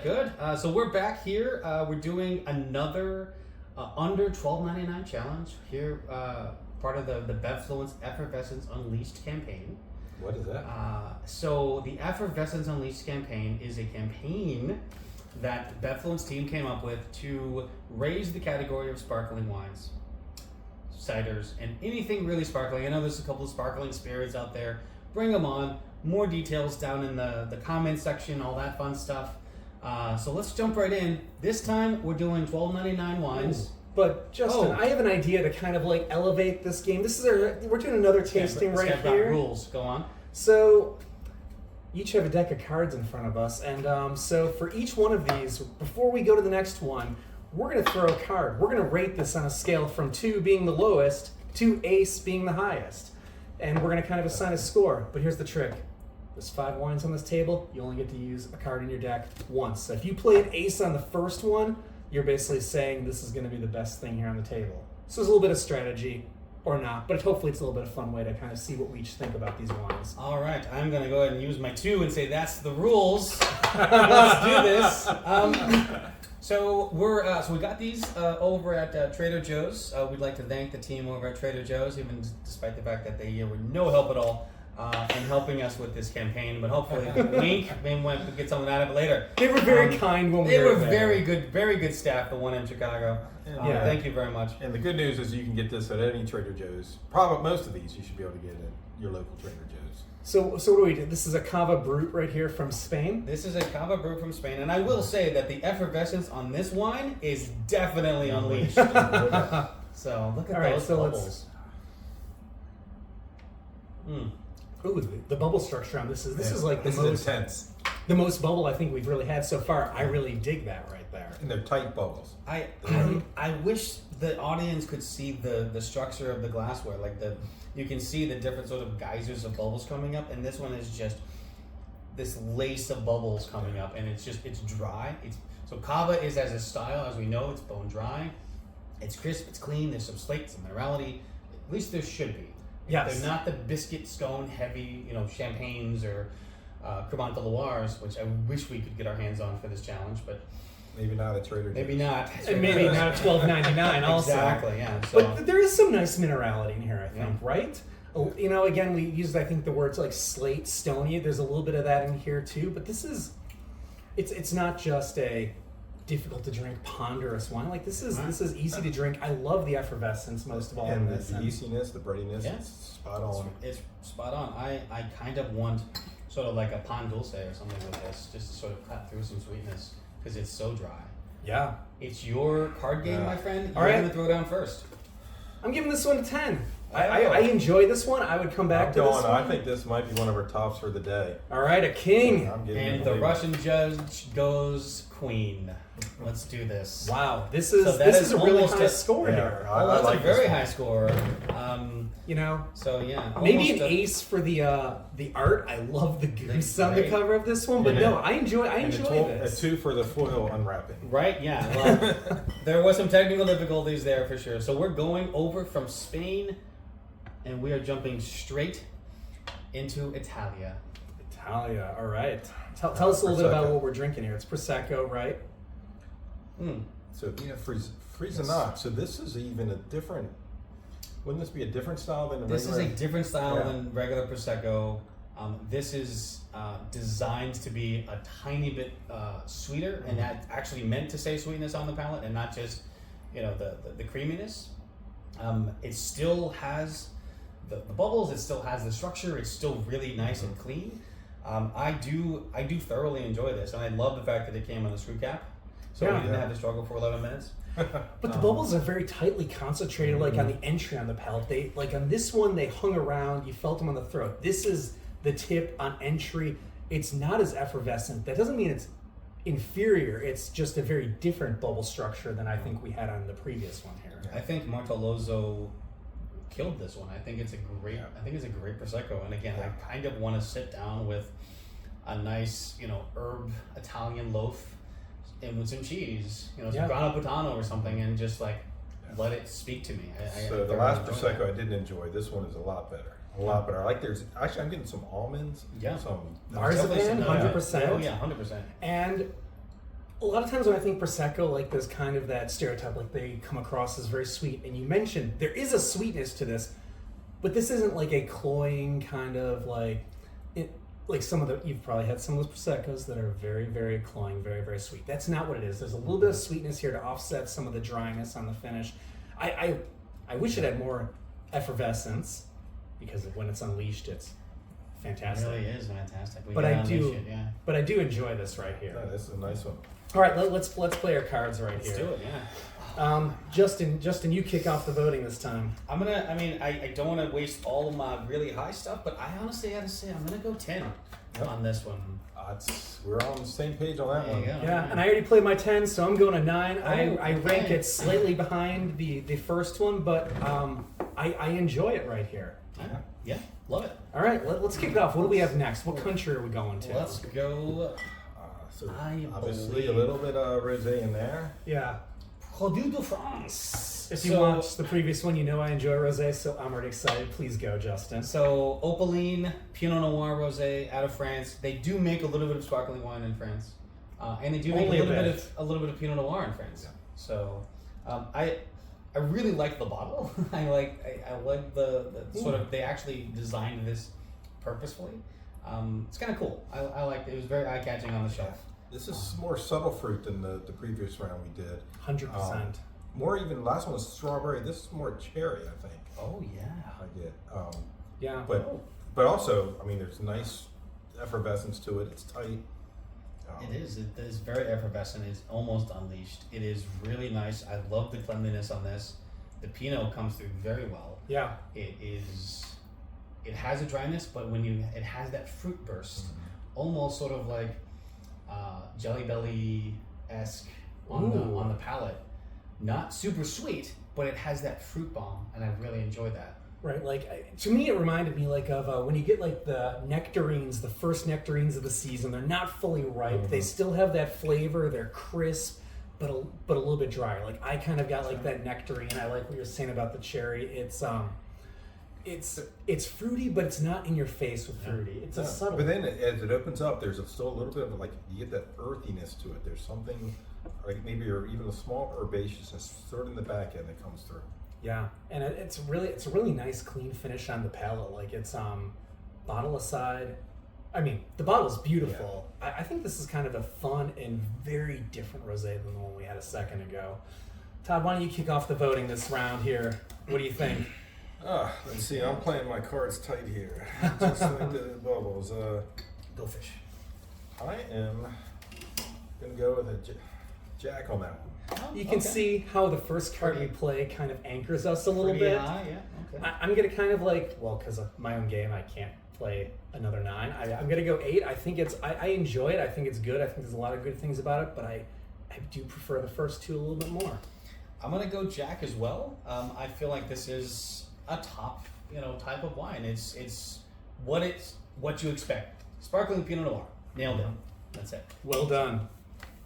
good. So we're back here. We're doing another under $12.99 challenge here, part of the Bevfluence Effervescence Unleashed campaign. What is that? So the Effervescence Unleashed campaign is a campaign that Bevfluence team came up with to raise the category of sparkling wines, ciders, and anything really sparkling. I know there's a couple of sparkling spirits out there. Bring them on. More details down in the comment section, all that fun stuff. So let's jump right in. This time we're doing $12.99 wines. Ooh. But Justin, I have an idea to kind of like elevate this game. We're doing another tasting right here. Rules, go on. So each have a deck of cards in front of us, and so for each one of these, before we go to the next one, we're going to throw a card. We're going to rate this on a scale from 2 being the lowest to ace being the highest, and we're going to kind of assign a score. But here's the trick. There's 5 wines on this table. You only get to use a card in your deck once. So if you play an ace on the first one, you're basically saying this is going to be the best thing here on the table. So there's a little bit of strategy, or not, but hopefully it's a little bit of fun way to kind of see what we each think about these wines. All right, I'm going to go ahead and use my 2 and say that's the rules. Let's do this. So we got these over at Trader Joe's. We'd like to thank the team over at Trader Joe's, even despite the fact that they were no help at all in helping us with this campaign. But hopefully, wink, maybe we'll get something out of it later. They were very kind when we They were there. very good staff. The one in Chicago. Thank you very much. And the good news is you can get this at any Trader Joe's. Probably most of these you should be able to get at your local Trader Joe's. So what do we do? This is a Cava Brut right here from Spain. This is a Cava Brut from Spain, and I will say that the effervescence on this wine is definitely unleashed. So look at those bubbles. Ooh, the bubble structure on this is like this is intense. The most bubble I think we've really had so far. I really dig that right there. And they're tight bubbles. I wish the audience could see the structure of the glassware. Like you can see the different sort of geysers of bubbles coming up, and this one is just this lace of bubbles coming up, and it's dry. So Cava is, as a style, as we know, it's bone dry. It's crisp, it's clean, there's some slate, some minerality. At least there should be. Yes. They're not the biscuit scone heavy, champagnes or Crémant de Loirs, which I wish we could get our hands on for this challenge, but maybe not at Trader Joe's. Maybe not. And maybe not at $12.99 also. Exactly, yeah. So. But there is some nice minerality in here, I think, right? Oh, again, we used, I think, the words like slate, stony. There's a little bit of that in here too, but this is, it's not just a difficult to drink, ponderous wine. Like this is easy to drink. I love the effervescence most of all in this. The yeastiness, the breadiness, yeah. it's spot on. It's spot on. I kind of want sort of like a pan dulce or something like this, just to sort of cut through some sweetness, because it's so dry. Yeah. It's your card game, my friend. You're going to throw down first. I'm giving this one a 10. I enjoy this one. I would come back to this one. I think this might be one of our tops for the day. All right, a king. And the Russian judge goes queen. Let's do this. Wow, this is a really high score here. That's like a very high score. So yeah, maybe an ace for the art. I love the goose on the cover of this one, but no, I enjoy this. A 2 for the foil unwrapping. Right? Yeah. Well, there was some technical difficulties there for sure. So we're going over from Spain, and we are jumping straight into Italia. Italia. All right. Tell us a little bit about what we're drinking here. It's Prosecco, right? So Friesenach. So this is even a different. Wouldn't this be a different style than This is a different style than regular Prosecco. This is designed to be a tiny bit sweeter, and that actually meant to say sweetness on the palate, and not just the creaminess. It still has the bubbles. It still has the structure. It's still really nice and clean. I do thoroughly enjoy this, and I love the fact that it came on the screw cap, so we didn't have to struggle for 11 minutes. But the bubbles are very tightly concentrated, like on the entry on the palate. They on this one they hung around. You felt them on the throat. This is the tip on entry. It's not as effervescent. That doesn't mean it's inferior. It's just a very different bubble structure than I think we had on the previous one here. I think Martellozzo killed this one. I think it's a great Prosecco, and again, I kind of want to sit down with a nice, herb Italian loaf and with some cheese, some grana padano or something, and just let it speak to me. So the last Prosecco I didn't enjoy. This one is a lot better. A lot better. I'm getting some almonds. Yeah. Some marzipan, 100%. Oh yeah, 100%. And A lot of times when I think Prosecco, like there's kind of that stereotype, like they come across as very sweet. And you mentioned there is a sweetness to this, but this isn't like a cloying kind of like, like some of the, you've probably had some of those Proseccos that are very, very cloying, very, very sweet. That's not what it is. There's a little bit of sweetness here to offset some of the dryness on the finish. I wish it had more effervescence, because when it's unleashed, it's fantastic. It really is fantastic. But I do enjoy this right here. Yeah, this is a nice one. All right, let's play our cards right here. Let's do it, yeah. Justin, you kick off the voting this time. I don't want to waste all of my really high stuff, but I honestly had to say I'm gonna go 10 on this one. We're on the same page on that There one. you go. Yeah, and I already played my 10, so I'm going to 9. I okay. rank it slightly behind the first one, but I enjoy it right here. Yeah, love it. All right, let's kick it off. What do we have next? What country are we going to? Let's go. So I obviously believe- a little bit of rosé in there. Yeah. Produit de France. If you watched the previous one, you know I enjoy rosé, so I'm already excited. Please go, Justin. So Opaline, Pinot Noir rosé out of France. They do make a little bit of sparkling wine in France, and they do make Only a a little bit. bit of Pinot Noir in France. Yeah. So I really like the bottle. I like the sort of, they actually designed this purposefully. It's kind of cool. I liked it. It was very eye catching on the shelf. This is more subtle fruit than the previous round we did. 100%. More even, last one was strawberry. This is more cherry, I think. Oh yeah. I get. Yeah. But also, I mean, there's nice effervescence to it. It's tight. It is. It is very effervescent. It's almost unleashed. It is really nice. I love the cleanliness on this. The Pinot comes through very well. Yeah. It has a dryness, but it has that fruit burst, almost sort of like Jelly Belly-esque on the palate. Not super sweet, but it has that fruit bomb, and I really enjoy that. Right, like to me, it reminded me like of when you get like the nectarines, the first nectarines of the season. They're not fully ripe. They still have that flavor. They're crisp, but a little bit drier. Like I kind of got like that nectarine. I like what you're saying about the cherry. It's fruity, but it's not in your face with fruity. It's a subtle. But then as it opens up, there's still a little bit of like, you get that earthiness to it. There's something like maybe even a small herbaceousness sort of in the back end that comes through. Yeah, and it's a really nice clean finish on the palate. Like it's bottle aside, I mean the bottle's beautiful. Yeah. I think this is kind of a fun and very different rosé than the one we had a second ago. Todd, why don't you kick off the voting this round here? What do you think? Let's see. I'm playing my cards tight here, just like the bubbles. Go fish. I am gonna go with a jack on that one. Oh, You can see how the first card we play kind of anchors us a little Pretty bit. high, yeah. Okay. I'm gonna kind of like, well, because of my own game, I can't play another 9. I'm gonna go 8. I think I enjoy it. I think it's good. I think there's a lot of good things about it, but I do prefer the first 2 a little bit more. I'm gonna go Jack as well. I feel like this is a top, type of wine. It's what you expect. Sparkling Pinot Noir. Nailed it. That's it. Well done.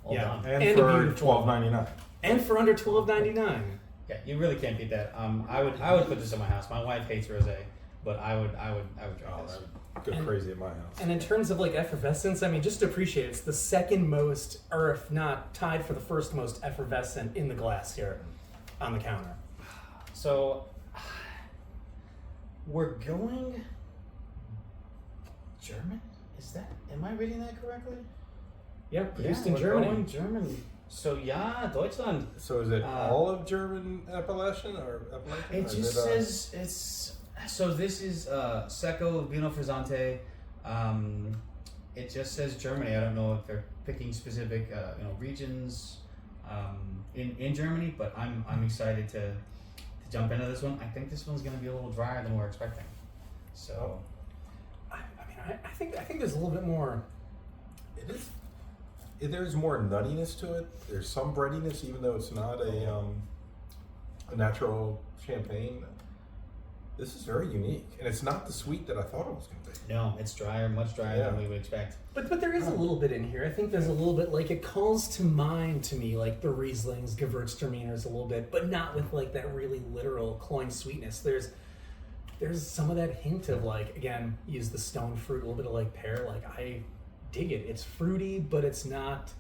All Yeah. done. And And for beautiful. $12.99. And for under $12.99. Yeah, you really can't beat that. I would put this in my house. My wife hates rosé, but I would drink Oh, this. that would go crazy at my house. And in terms of like effervescence, I mean, just to appreciate it, it's the second most, or if not tied for the first most effervescent in the glass here on the counter. So we're going German? Am I reading that correctly? Yeah, produced in we're Germany. going German. So Deutschland. So is it all of German appellation or appellation? It or just is it, says it's. So this is Secco Vino Frizzante. It just says Germany. I don't know if they're picking specific regions in Germany, but I'm excited to jump into this one. I think this one's going to be a little drier than we're expecting. So I think there's a little bit more. It is. There's more nuttiness to it. There's some breadiness, even though it's not a natural champagne. This is very unique, and it's not the sweet that I thought it was going to be. no, it's drier, much drier than we would expect. But there is a little bit in here. I think there's a little bit, like, it calls to mind to me, like, the Rieslings, Gewürztraminers a little bit, but not with, like, that really literal cloying sweetness. There's some of that hint of, like, again, use the stone fruit, a little bit of, like, pear. Like, I dig it. It's fruity, but it's not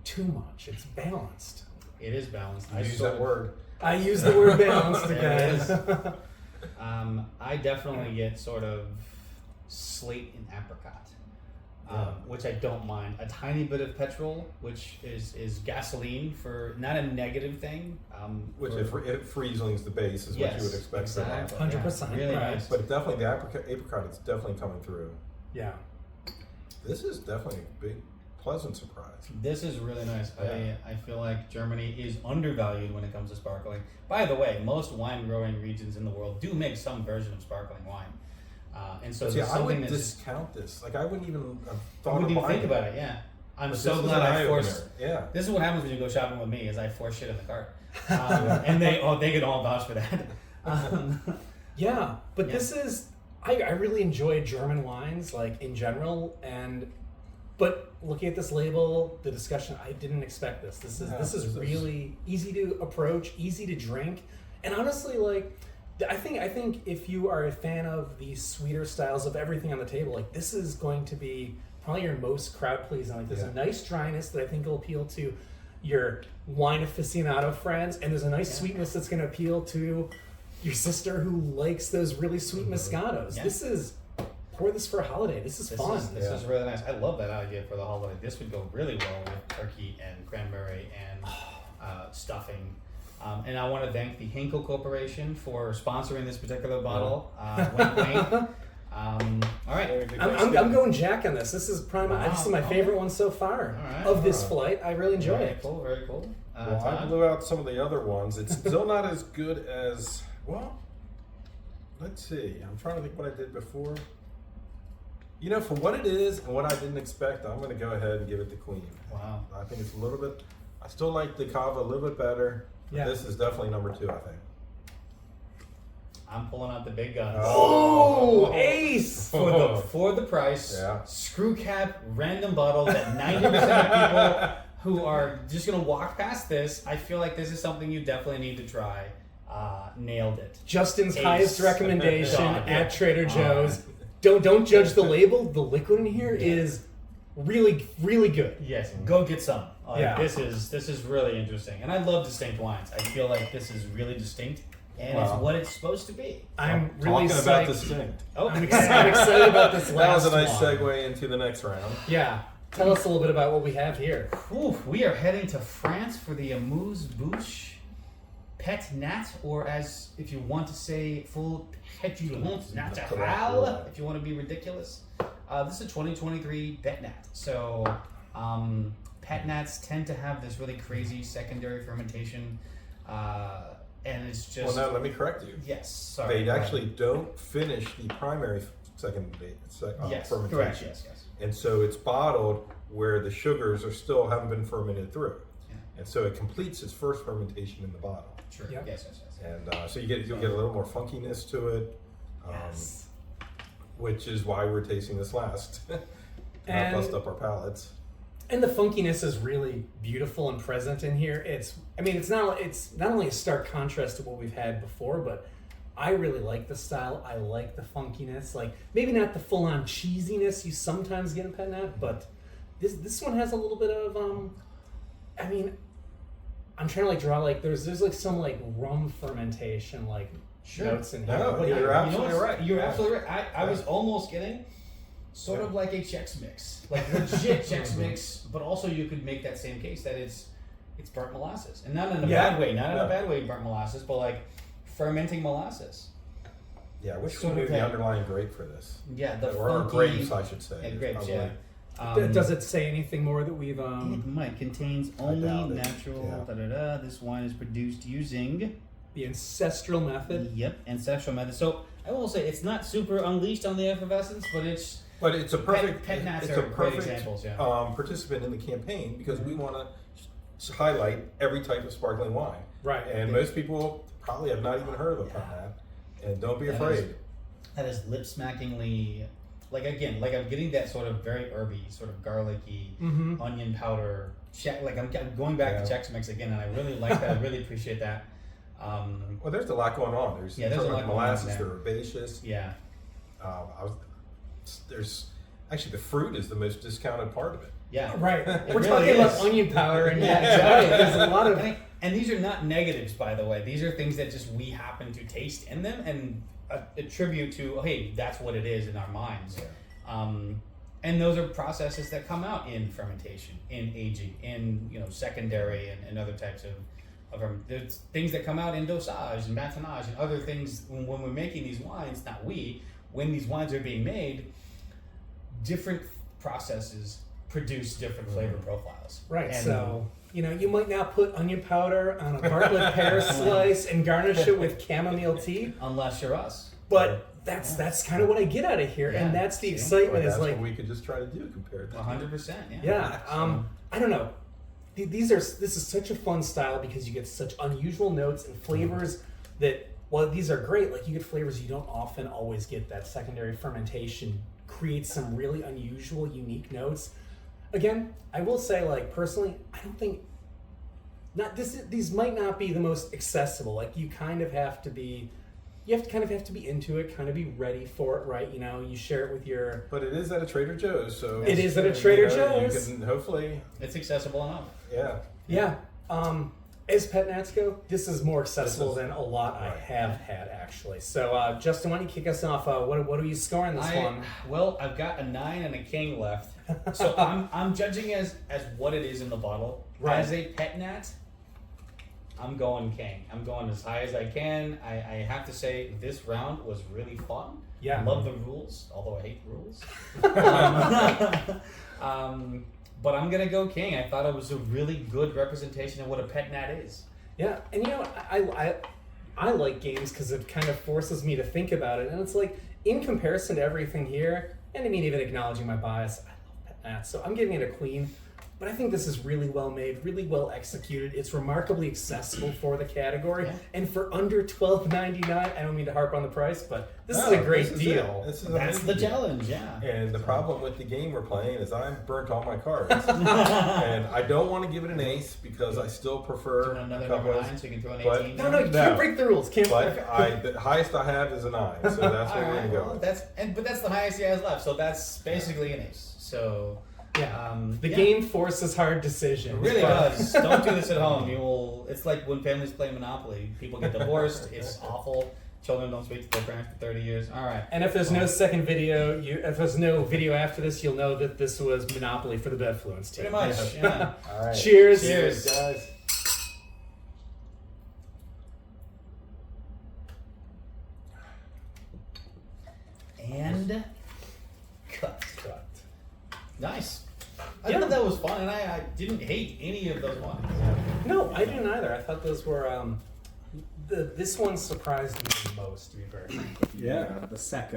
too much. It's balanced. It is balanced. I use that word. I use the word balanced There it again. is. I definitely get sort of slate and apricot, which I don't mind. A tiny bit of petrol, which is gasoline, for not a negative thing. Which if Riesling's the base is what you would expect. Exactly. From 100%. Really right. nice. But definitely the apricot is definitely coming through. Yeah. This is definitely a big, pleasant surprise. This is really nice. Yeah. I feel like Germany is undervalued when it comes to sparkling. By the way, most wine growing regions in the world do make some version of sparkling wine. And so See, there's I something would that's discount this. Like I wouldn't even have I thought wouldn't of even think buying about it. Yeah, I'm But so this is glad an I forced. eye-opener. Yeah. This is what happens when you go shopping with me: is I force shit in the cart, and they can all vouch for that. Yeah, but Yeah. this is I really enjoy German wines like in general, but looking at this label, the discussion, I didn't expect this. This is really easy to approach, easy to drink, and honestly, like I think if you are a fan of the sweeter styles of everything on the table, like this is going to be probably your most crowd pleasing. Like there's a nice dryness that I think will appeal to your wine aficionado friends, and there's a nice sweetness that's going to appeal to your sister who likes those really sweet Moscatos. Yeah. This is pour this for a holiday. This is fun. This is really nice. I love that idea for the holiday. This would go really well with turkey and cranberry and stuffing. And I want to thank the Henkel Corporation for sponsoring this particular bottle. Wink, wink. All right. I'm going Jack on this. This is probably this is my favorite one so far All right. of this flight. I really enjoy Very it. cool. Very cool. Well, I Todd? blew out some of the other ones. It's still not as good as, well, let's see. I'm trying to think what I did before. You know, for what it is and what I didn't expect, I'm going to go ahead and give it the Queen. Wow. I think it's a little bit, I still like the Cava a little bit better. But Yeah. this is definitely number 2, I think. I'm pulling out the big guns. Oh, ace! For the price, Yeah. screw cap, random bottle that 90% of people who are just gonna walk past this, I feel like this is something you definitely need to try. Nailed it. Justin's Ace. highest recommendation Done. at Trader Joe's. Don't judge the label. The liquid in here is really, really good. Yes, go get some. Yeah. This is really interesting, and I love distinct wines. I feel like this is really distinct, and it's Wow. what it's supposed to be. I'm really Talking about psyched. distinct. Oh, I'm excited about this That last was a nice one. segue into the next round. Yeah. Tell us a little bit about what we have here. Whew, we are heading to France for the Amuse Bouche Pet Nat, or as if you want to say full Petulance Naturelle, if you want to be ridiculous. This is a 2023 Pet Nat. So Pet Nats tend to have this really crazy secondary fermentation, and it's just. Well, now let me correct you. Yes, sorry. They actually don't finish the primary yes, fermentation. correct. Yes. And so it's bottled where the sugars are still haven't been fermented through. Yeah. And so it completes its first fermentation in the bottle. True. Yep. Yes. And so you'll get a little more funkiness to it, Yes. which is why we're tasting this last. And- Bust up our palates. And the funkiness is really beautiful and present in here. It's not only a stark contrast to what we've had before, but I really like the style. I like the funkiness. Like maybe not the full-on cheesiness you sometimes get in Pet Nat, but this one has a little bit of I'm trying to like draw like there's like some like rum fermentation like notes in here. No, What do you're you- absolutely right. You're Yeah. absolutely right. I was almost getting sort of like a Chex Mix, like legit Chex Mix, but also you could make that same case that it's burnt molasses, and not in a bad way, burnt molasses, but like fermenting molasses. Yeah, I wish we Sort knew of the that- underlying grape for this. Yeah, the or funky grapes, I should say. and It's grapes. probably- Yeah. Does it say anything more that we've It might contains only doubt it. natural. Yeah. This wine is produced using. the ancestral method? Yep, ancestral method. So I will say it's not super unleashed on the effervescence, but it's. But it's a perfect. Pet Nats it's are a great perfect examples, yeah. participant in the campaign because we want to highlight every type of sparkling wine. Right. And most people probably have not even heard of a Pet Nat, and don't be That afraid. That is lip smackingly, like I'm getting that sort of very herby, sort of garlicky, Mm-hmm. onion powder. Like I'm going back to Chex Mix again, and I really like that. I really appreciate that. Well, there's a lot going on. There's a lot going on molasses. there. They're herbaceous. Yeah. There's actually the fruit is the most discounted part of it. Yeah. Right. It We're really talking is. about onion powder and Yeah, yeah, exactly. there's a lot of And these are not negatives, by the way. These are things that just we happen to taste in them and attribute to, oh, hey, that's what it is in our minds. And those are processes that come out in fermentation, in aging, in secondary and other types of there's things that come out in dosage and batonnage and other things when we're making these wines. Not we, when these wines are being made, different processes produce different flavor profiles. right. And So you might not put onion powder on a Bartlett pear slice and garnish it with chamomile tea, unless you're us. but that's kind of what I get out of here, and Yeah. that's the See? excitement. But Is that's like, what we could just try to do compared to 100%. yeah. I don't know. This is such a fun style because you get such unusual notes and flavors that while these are great, like you get flavors you don't often always get. That secondary fermentation creates some really unusual, unique notes. Again, I will say, like personally, I don't think these might not be the most accessible. Like you kind of have to be. You have to be into it, kind of be ready for it, right? You share it with your. But it is at a Trader Joe's, so It is at a Trader Joe's. You can hopefully, It's accessible enough. yeah. Yeah. As pet nats go, this is more accessible than a lot I right. have had, actually. So, Justin, why don't you kick us off? What are you scoring this one? Well, I've got a 9 and a king left, so I'm judging as what it is in the bottle. Right. As a pet nat, I'm going king. I'm going as high as I can. I have to say this round was really fun. Yeah. Love the rules, although I hate rules. But I'm gonna go king. I thought it was a really good representation of what a pet nat is. Yeah, and I like games because it kind of forces me to think about it, and it's like in comparison to everything here, and I mean even acknowledging my bias, I love pet nats, so I'm giving it a queen. But I think this is really well made, really well executed. It's remarkably accessible for the category, and for under $12.99. I don't mean to harp on the price, but this is a great deal. This is That's the amazing. challenge, yeah. And the problem with the game we're playing is I've burnt all my cards, and I don't want to give it an ace because I still prefer Do another a number couple. 9, so you can throw an but- 18. No, you can't break the rules. Can't. But the highest I have is a 9, so that's what All we're right, gonna go well, with. but that's the highest he has left, so that's basically an ace. So Yeah. The yeah. game forces hard decisions. It really but- does. Don't do this at home. You will. It's like when families play Monopoly. People get divorced. It's awful. Children don't speak to their parents for 30 years. All right. And if there's no second video, if there's no video after this, you'll know that this was Monopoly for the Bedfluence team. Pretty much. Yeah. All right. Cheers. Cheers. guys. And cut. Cut. Nice. I Yeah. thought that was fun, and I didn't hate any of those ones. No, I didn't either. I thought those were. This one surprised me the most, to be very frank. Yeah, the Prosecco.